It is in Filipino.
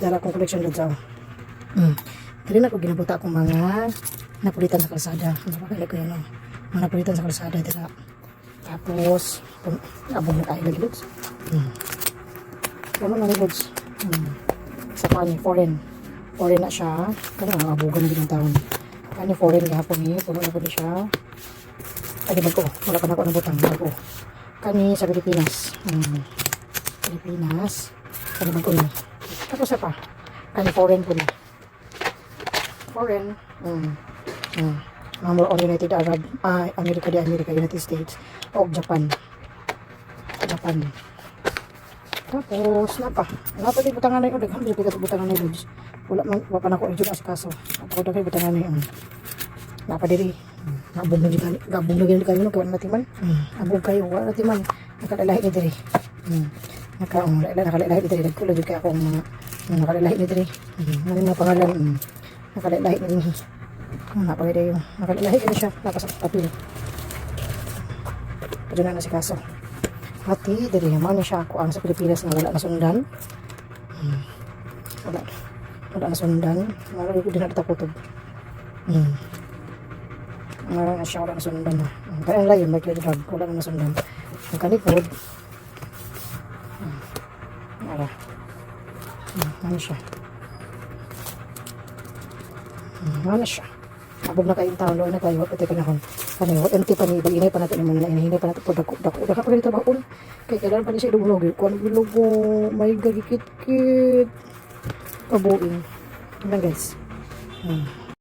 dara akong collection dito. Dili na ko ginabuta akong mga napulitan sa kalsada. Napakali ko yun. Mga napulitan sa kalsada dira. Tapos, abog na tayo lagi, Lods. Ano na, Lods? Sa kanya, foreign. Foreign na siya. Kaya nga, abogan na din ang taon. Kanya, foreign gahapon niya. Puno na po niya siya. Ay, di ba ko? Wala pa na ako ng butang. Bago. Kani sa Pilipinas. Pilipinas. Ay, di ba ko niya? Tapos sa pa. Kani, foreign po niya. Foreign. More on United Arab, America, United States, o Japan. Tapos, napa di butangan na yun, daghan di butangan na yun, wala pa na ko yung sa kaso, ako daghan butangan na yun, napa diri, gabog na gini kayo, kawan natin man, abog kayo, wala natin man, nakalalahi ni diri, nakalalahi ni diri, nagkulog yung kaya akong nakalalahi ni diri, ano na pangalan, nakalalahi ni diri, napagay yung nakalilahi ka na siya nakas papil pwede na si kaso hati dari naman na siya ako ang sa Pilipinas na wala na sundan wala na sundan wala ko din natakutob wala na siya wala na sundan kaya ang layon may drug wala na sundan ang kanipod ano siya abog na kayong taon na kayo pati pa na akong kanyo empty pa ni inay pa natin yung mga inahinay pa natin po dako pa rin trabaho kaya kailangan pa rin siya ilugulog kung ano ilugo may gagikit-kit pabuing guys